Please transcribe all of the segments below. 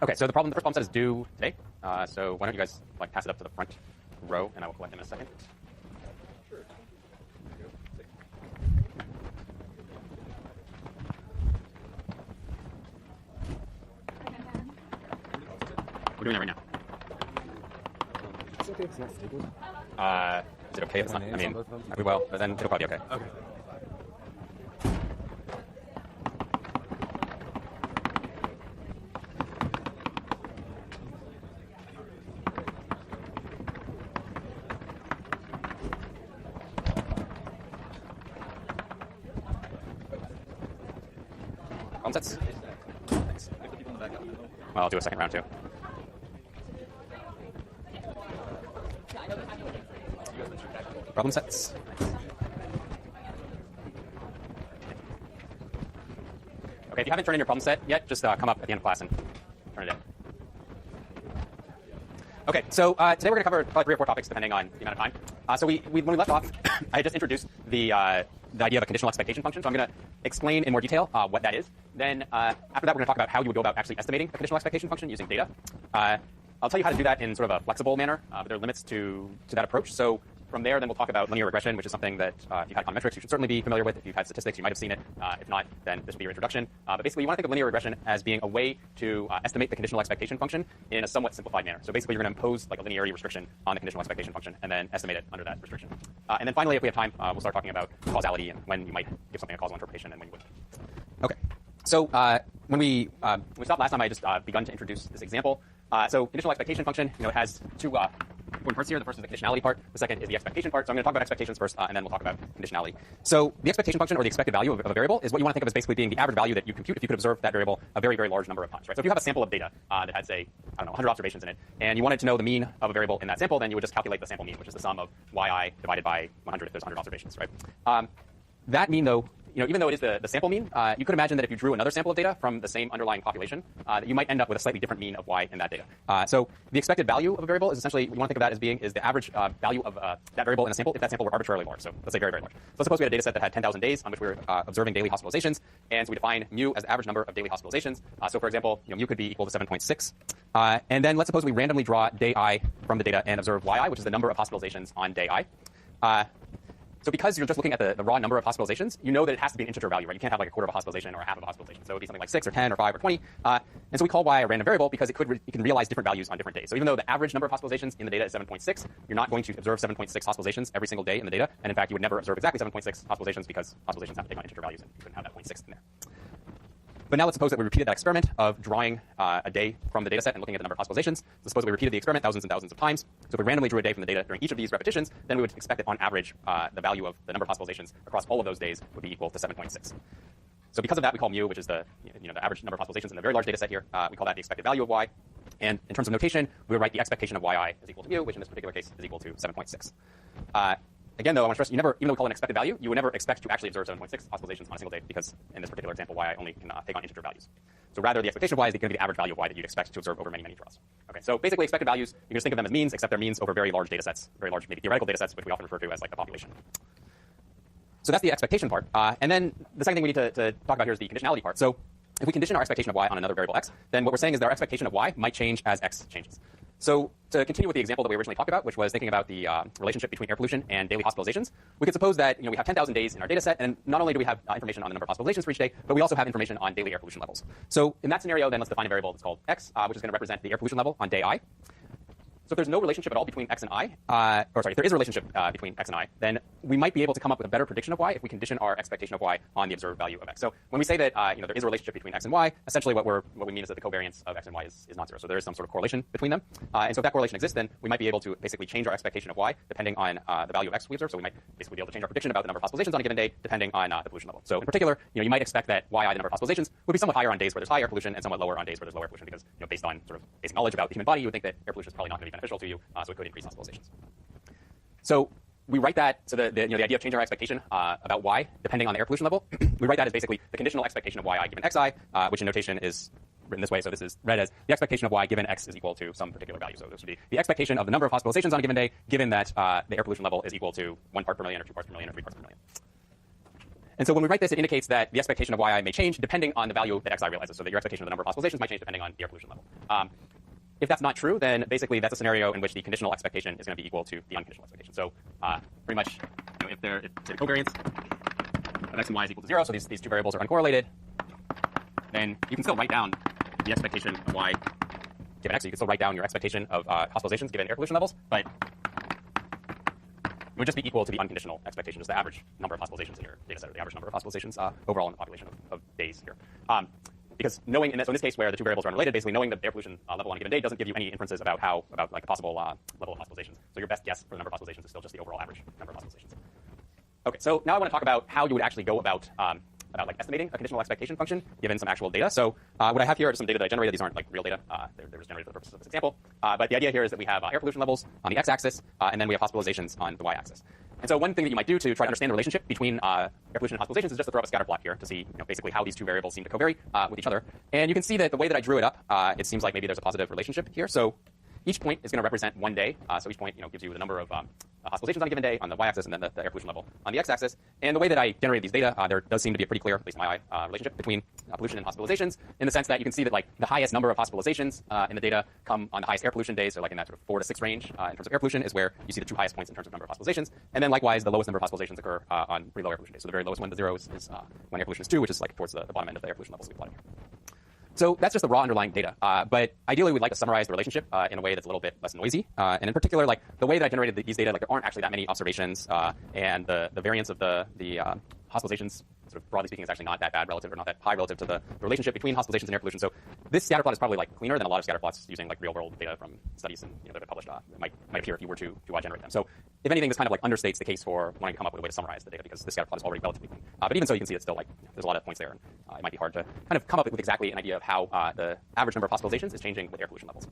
Okay, so the first problem set is due today. So why don't you guys pass it up to the front row, and I will collect them in a second. We're doing that right now. It's okay if it's not stable. Is it okay if it's not? I mean, we will, but then it'll probably be okay. Okay. Problem sets? Thanks. Well, I'll do a second round too. Problem sets. Okay, if you haven't turned in your problem set yet, just come up at the end of class and turn it in. Okay, so today we're going to cover probably 3 or 4 topics depending on the amount of time. So when we left off, I just introduced the idea of a conditional expectation function. So I'm going to explain in more detail what that is. Then after that, we're going to talk about how you would go about actually estimating a conditional expectation function using data. I'll tell you how to do that in sort of a flexible manner, but there are limits to that approach. So from there, then we'll talk about linear regression, which is something that if you've had econometrics, you should certainly be familiar with. If you've had statistics, you might have seen it. If not, then this will be your introduction. But basically, you want to think of linear regression as being a way to estimate the conditional expectation function in a somewhat simplified manner. So basically, you're going to impose like a linearity restriction on the conditional expectation function and then estimate it under that restriction. And then finally, if we have time, we'll start talking about causality and when you might give something a causal interpretation and when you wouldn't. Okay. So when we stopped last time, I just begun to introduce this example. So conditional expectation function, it has 2 important parts here. The first is the conditionality part. The second is the expectation part. So I'm going to talk about expectations first, and then we'll talk about conditionality. So the expectation function, or the expected value of a variable, is what you want to think of as basically being the average value that you compute if you could observe that variable a very, very large number of times. Right? So if you have a sample of data that had, say, 100 observations in it, and you wanted to know the mean of a variable in that sample, then you would just calculate the sample mean, which is the sum of yi divided by 100 if there's 100 observations. Right? That mean, though, even though it is the sample mean, you could imagine that if you drew another sample of data from the same underlying population, that you might end up with a slightly different mean of y in that data. So the expected value of a variable is essentially what you want to think of that as being is the average value of that variable in a sample if that sample were arbitrarily large. So let's say very, very large. So let's suppose we had a data set that had 10,000 days on which we were observing daily hospitalizations, and so we define mu as the average number of daily hospitalizations. So for example, mu could be equal to 7.6. And then let's suppose we randomly draw day I from the data and observe yi, which is the number of hospitalizations on day I. So because you're just looking at the raw number of hospitalizations, you know that it has to be an integer value, right? You can't have like a quarter of a hospitalization or a half of a hospitalization. So it would be something like 6 or 10 or 5 or 20. And so we call y a random variable because it can realize different values on different days. So even though the average number of hospitalizations in the data is 7.6, you're not going to observe 7.6 hospitalizations every single day in the data. And in fact, you would never observe exactly 7.6 hospitalizations because hospitalizations have to take on integer values and you couldn't have that 0.6 in there. But now let's suppose that we repeated that experiment of drawing a day from the data set and looking at the number of hospitalizations. So suppose that we repeated the experiment thousands and thousands of times. So if we randomly drew a day from the data during each of these repetitions, then we would expect that on average, the value of the number of hospitalizations across all of those days would be equal to 7.6. So because of that, we call mu, which is the average number of hospitalizations in the very large data set here, we call that the expected value of y. And in terms of notation, we would write the expectation of yi is equal to mu, which in this particular case is equal to 7.6. Again, though, I want to stress, even though we call it an expected value, you would never expect to actually observe 7.6 hospitalizations on a single day because in this particular example, y only can take on integer values. So rather, the expectation of y is going to be the average value of y that you'd expect to observe over many, many draws. Okay, so basically expected values, you can just think of them as means, except they're means over very large data sets, very large, maybe theoretical data sets, which we often refer to as like the population. So that's the expectation part. And then the second thing we need to talk about here is the conditionality part. So if we condition our expectation of y on another variable x, then what we're saying is that our expectation of y might change as x changes. So to continue with the example that we originally talked about, which was thinking about the relationship between air pollution and daily hospitalizations, we could suppose that we have 10,000 days in our data set, and not only do we have information on the number of hospitalizations for each day, but we also have information on daily air pollution levels. So in that scenario, then let's define a variable that's called x, which is going to represent the air pollution level on day I. So if there's no relationship at all between x and I, if there is a relationship between x and I, then we might be able to come up with a better prediction of y if we condition our expectation of y on the observed value of x. So when we say that there is a relationship between x and y, essentially what we mean is that the covariance of x and y is not zero. So there is some sort of correlation between them. And so if that correlation exists, then we might be able to basically change our expectation of y depending on the value of x we observe. So we might basically be able to change our prediction about the number of hospitalizations on a given day depending on the pollution level. So in particular, you might expect that yi, the number of hospitalizations, would be somewhat higher on days where there's high air pollution and somewhat lower on days where there's low air pollution because based on sort of basic knowledge about the human body, you would think that air pollution is probably not going to be beneficial to you. So it could increase hospitalizations. So we write that, so the idea of changing our expectation about y depending on the air pollution level, we write that as basically the conditional expectation of yi given xi, which in notation is written this way. So this is read as the expectation of y given x is equal to some particular value. So this would be the expectation of the number of hospitalizations on a given day given that the air pollution level is equal to 1 part per million or 2 parts per million or 3 parts per million. And so when we write this, it indicates that the expectation of yi may change depending on the value that xi realizes. So that your expectation of the number of hospitalizations might change depending on the air pollution level. If that's not true, then basically that's a scenario in which the conditional expectation is going to be equal to the unconditional expectation. So pretty much, if the covariance of x and y is equal to 0, so these two variables are uncorrelated, then you can still write down the expectation of y given x. So you can still write down your expectation of hospitalizations given air pollution levels, but it would just be equal to the unconditional expectation, just the average number of hospitalizations in your data set, or the average number of hospitalizations overall in the population of days here. Because knowing, so in this case where the two variables are unrelated, basically knowing the air pollution level on a given day doesn't give you any inferences about like the possible level of hospitalizations. So your best guess for the number of hospitalizations is still just the overall average number of hospitalizations. Okay, so now I want to talk about how you would actually go about like estimating a conditional expectation function given some actual data. So what I have here are just some data that I generated. These aren't like real data. They're just generated for the purposes of this example. But the idea here is that we have air pollution levels on the x-axis, and then we have hospitalizations on the y-axis. And so one thing that you might do to try to understand the relationship between air pollution and hospitalizations is just to throw up a scatter plot here to see basically how these two variables seem to covary with each other. And you can see that the way that I drew it up, it seems like maybe there's a positive relationship here. So each point is going to represent one day. So each point gives you the number of hospitalizations on a given day on the y-axis, and then the air pollution level on the x-axis. And the way that I generated these data, there does seem to be a pretty clear, at least in my eye, relationship between pollution and hospitalizations, in the sense that you can see that like the highest number of hospitalizations in the data come on the highest air pollution days, so like in that sort of 4 to 6 range in terms of air pollution is where you see the two highest points in terms of number of hospitalizations. And then likewise, the lowest number of hospitalizations occur on pretty low air pollution days. So the very lowest one, the 0, is when air pollution is 2, which is like towards the bottom end of the air pollution levels we plotted here. So that's just the raw underlying data. But ideally, we'd like to summarize the relationship in a way that's a little bit less noisy. And in particular, like the way that I generated these data, like there aren't actually that many observations, and the variance of the hospitalizations, sort of broadly speaking, is actually not that bad relative, or not that high relative to the relationship between hospitalizations and air pollution. So this scatter plot is probably like cleaner than a lot of scatter plots using like real world data from studies and that have been published. It might appear if you were to generate them. So if anything, this kind of like understates the case for wanting to come up with a way to summarize the data, because this scatter plot is already relatively clean. But even so, you can see it's still like there's a lot of points there, and it might be hard to kind of come up with exactly an idea of how the average number of hospitalizations is changing with air pollution levels.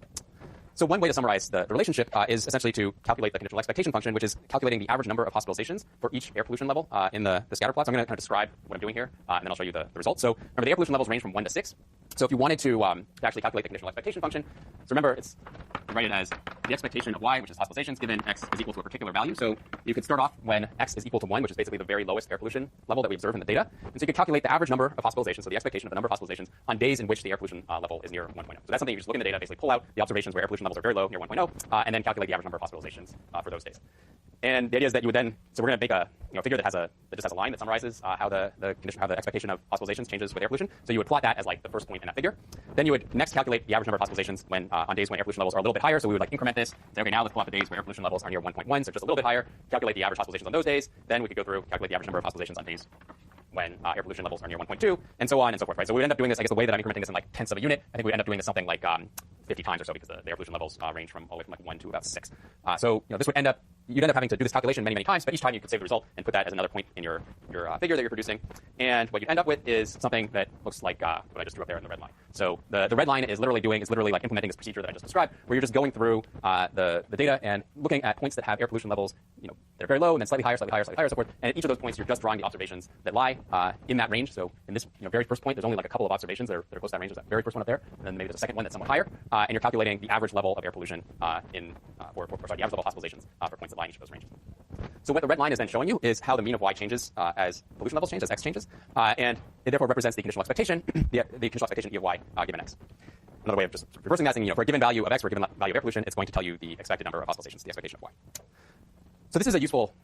So one way to summarize the relationship is essentially to calculate the conditional expectation function, which is calculating the average number of hospitalizations for each air pollution level in the scatter plot. So I'm going to kind of describe what I'm doing here, and then I'll show you the results. So remember, the air pollution levels range from 1 to 6. So if you wanted to actually calculate the conditional expectation function, so remember, you write it as the expectation of y, which is hospitalizations, given x is equal to a particular value. So you could start off when x is equal to 1, which is basically the very lowest air pollution level that we observe in the data. And so you could calculate the average number of hospitalizations, so the expectation of the number of hospitalizations on days in which the air pollution level is near 1.0. So that's something you just look in the data, basically pull out the observations where air pollution levels are very low, near 1.0, and then calculate the average number of hospitalizations for those days. And the idea is that you would then, so we're going to make a figure that just has a line that summarizes how the expectation of hospitalizations changes with air pollution. So you would plot that as like the first point in that figure. Then you would next calculate the average number of hospitalizations when on days when air pollution levels are a little bit higher. So we would like increment this. Say, okay, now let's plot the days where air pollution levels are near 1.1, so just a little bit higher. Calculate the average hospitalizations on those days. Then we could go through, calculate the average number of hospitalizations on days when air pollution levels are near 1.2, and so on and so forth, right? So we would end up doing this, I guess the way that I'm incrementing this in like tenths of a unit, I think we'd end up doing this something like 50 times or so, because the air pollution levels range from all the way from like 1 to about 6. So this would you'd end up having to do this calculation many, many times, but each time you could save the result and put that as another point in your figure that you're producing. And what you'd end up with is something that looks like what I just drew up there in the red line. So the red line is literally like implementing this procedure that I just described, where you're just going through the data and looking at points that have air pollution levels, they're very low, and then slightly higher, so forth. And at each of those points, you're just drawing the observations that lie in that range. So in this very first point, there's only like a couple of observations that are close to that range. There's that very first one up there, and then maybe there's a second one that's somewhat higher. And you're calculating the average level of air pollution the average level of hospitalizations for points that lie in each of those ranges. So what the red line is then showing you is how the mean of y changes as pollution levels change, as x changes, and it therefore represents the conditional expectation, the conditional expectation e of y given x. Another way of just reversing that, saying, for a given value of x, for a given value of air pollution, it's going to tell you the expected number of hospitalizations, the expectation of y. So this is a useful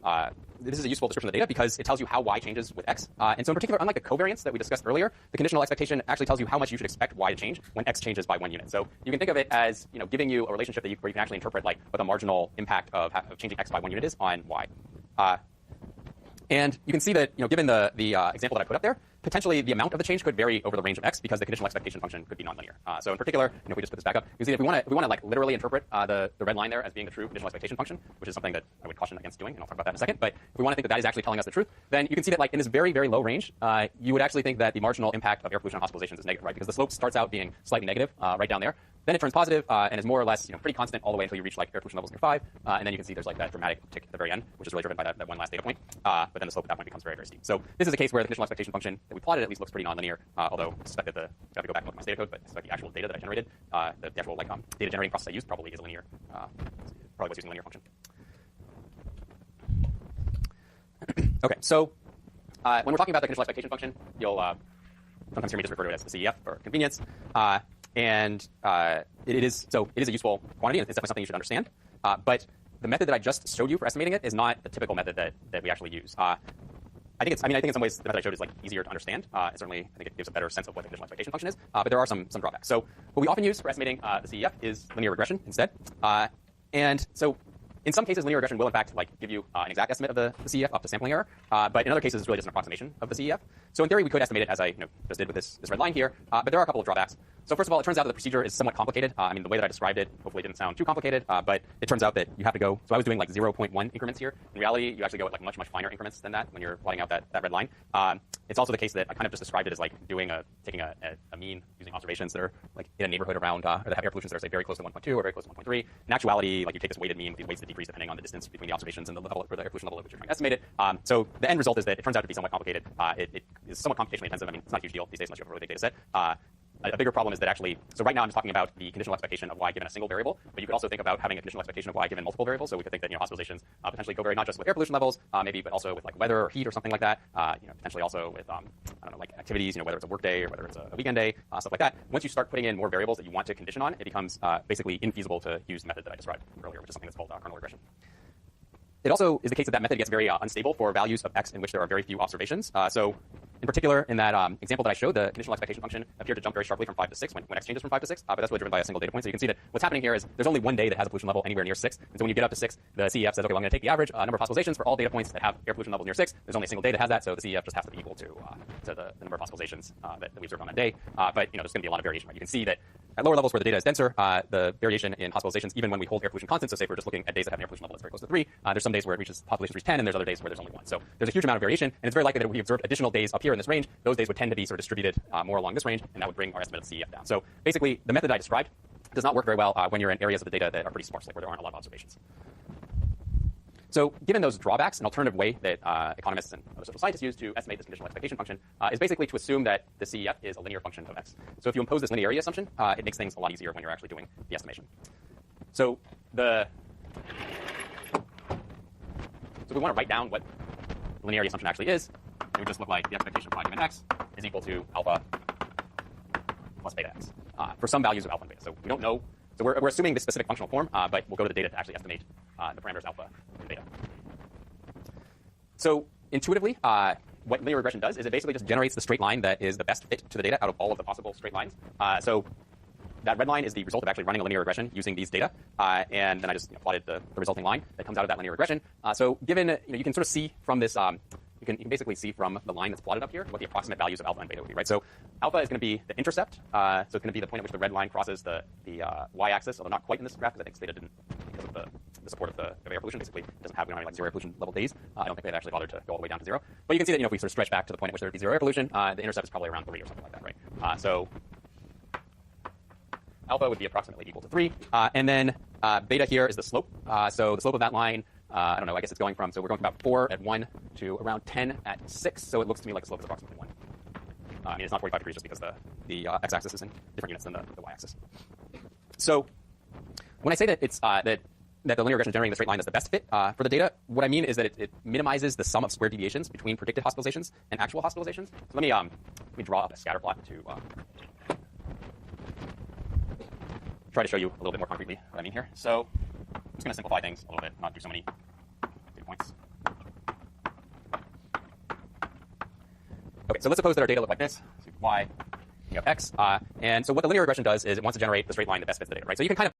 description of the data because it tells you how y changes with x. And so in particular, unlike the covariance that we discussed earlier, the conditional expectation actually tells you how much you should expect y to change when x changes by 1 unit. So you can think of it as giving you a relationship where you can actually interpret like what the marginal impact of changing x by 1 unit is on y. And you can see that given the example that I put up there, potentially the amount of the change could vary over the range of x because the conditional expectation function could be nonlinear. So in particular, if we just put this back up, you can see that if we want to like literally interpret the red line there as being the true conditional expectation function, which is something that I would caution against doing, and I'll talk about that in a second. But if we want to think that that is actually telling us the truth, then you can see that like in this very, very low range, you would actually think that the marginal impact of air pollution on hospitalizations is negative, right? Because the slope starts out being slightly negative right down there. Then it turns positive and is more or less pretty constant all the way until you reach like air pollution levels near 5, and then you can see there's like that dramatic uptick at the very end, which is really driven by that one last data point. But then the slope at that point becomes very, very steep. So this is a case where the conditional expectation function that we plotted at least looks pretty nonlinear. Although I suspect that I have to go back and look at my data code, but I suspect the actual data that I generated, the actual like data generating process I used probably is linear. Probably was using a linear function. Okay, so when we're talking about the conditional expectation function, you'll sometimes hear me just refer to it as the CEF for convenience. It is a useful quantity, and it's definitely something you should understand. But the method that I just showed you for estimating it is not the typical method that we actually use. I think in some ways the method I showed is like easier to understand. Certainly, I think it gives a better sense of what the conditional expectation function is. But there are some drawbacks. So what we often use for estimating the CEF is linear regression instead. And so in some cases, linear regression will in fact like give you an exact estimate of the CEF up to sampling error. But in other cases, it's really just an approximation of the CEF. So in theory, we could estimate it as I just did with this red line here. But there are a couple of drawbacks. So first of all, it turns out that the procedure is somewhat complicated. I mean, the way that I described it hopefully didn't sound too complicated. But it turns out that you have to go. So I was doing like 0.1 increments here. In reality, you actually go at like much finer increments than that when you're plotting out that red line. It's also the case that I kind of just described it as like taking a mean using observations that are like in a neighborhood around or that have air pollutions that are say very close to 1.2 or very close to 1.3. In actuality, like you take this weighted mean with these weights that decrease depending on the distance between the observations and the level or the air pollution level at which you're trying to estimate it. So the end result is that it turns out to be somewhat complicated. It is somewhat computationally intensive. I mean, it's not a huge deal these days unless you have a really big data set. A bigger problem is that actually, so right now I'm just talking about the conditional expectation of y given a single variable, but you could also think about having a conditional expectation of y given multiple variables. So we could think that hospitalizations potentially go vary not just with air pollution levels, maybe, but also with like weather or heat or something like that. Potentially also with I don't know, like activities, whether it's a work day or whether it's a weekend day, stuff like that. Once you start putting in more variables that you want to condition on, it becomes basically infeasible to use the method that I described earlier, which is something that's called kernel regression. It also is the case that method gets very unstable for values of x in which there are very few observations. So in particular, in that example that I showed, the conditional expectation function appeared to jump very sharply from 5 to 6 when x changes from 5 to 6, but that's really driven by a single data point. So you can see that what's happening here is there's only one day that has a pollution level anywhere near 6. And so when you get up to 6, the CEF says, okay, well, I'm going to take the average number of hospitalizations for all data points that have air pollution levels near 6. There's only a single day that has that, so the CEF just has to be equal to the number of hospitalizations that we observed on a day. But there's going to be a lot of variation. Right? You can see that at lower levels where the data is denser, the variation in hospitalizations, even when we hold air pollution constant, so say if we're just looking at days that have an air pollution level that's very close to 3, there's some days where it reaches populations reach 10, and there's other days where there's only 1. So there's a huge amount of variation, and it's very likely that if we observed additional days up here in this range, those days would tend to be sort of distributed more along this range, and that would bring our estimate of the CEF down. So basically, the method I described does not work very well when you're in areas of the data that are pretty sparse, like where there aren't a lot of observations. So given those drawbacks, an alternative way that economists and other social scientists use to estimate this conditional expectation function is basically to assume that the CEF is a linear function of x. So if you impose this linearity assumption, it makes things a lot easier when you're actually doing the estimation. So we want to write down what the linearity assumption actually is. It would just look like the expectation of y given x is equal to alpha plus beta x for some values of alpha and beta. So we don't know. So we're assuming this specific functional form, but we'll go to the data to actually estimate the parameters alpha and beta. So intuitively, what linear regression does is it basically just generates the straight line that is the best fit to the data out of all of the possible straight lines. So that red line is the result of actually running a linear regression using these data, and then I just plotted the resulting line that comes out of that linear regression. So given you can sort of see from this. You can basically see from the line that's plotted up here what the approximate values of alpha and beta would be, right? So alpha is going to be the intercept, so it's going to be the point at which the red line crosses the y-axis, although not quite in this graph because I think Stata didn't, because of the support of the air pollution, basically we don't have like zero air pollution level days. I don't think they'd actually bothered to go all the way down to 0. But you can see that if we sort of stretch back to the point at which there would be 0 air pollution, the intercept is probably around 3 or something like that, right? So alpha would be approximately equal to 3, and then beta here is the slope. So the slope of that line. I don't know, I guess it's going from, so we're going from about 4 at 1 to around 10 at 6, so it looks to me like the slope is approximately 1. I mean, it's not 45 degrees just because the x-axis is in different units than the y-axis. So when I say that it's that the linear regression generating the straight line is the best fit for the data, what I mean is that it minimizes the sum of squared deviations between predicted hospitalizations and actual hospitalizations. So let me draw up a scatter plot to try to show you a little bit more concretely what I mean here. So I'm just going to simplify things a little bit, not do so many data points. Okay, so let's suppose that our data look like this. So y, you have x, and so what the linear regression does is it wants to generate the straight line that best fits the data, right? So you can kind of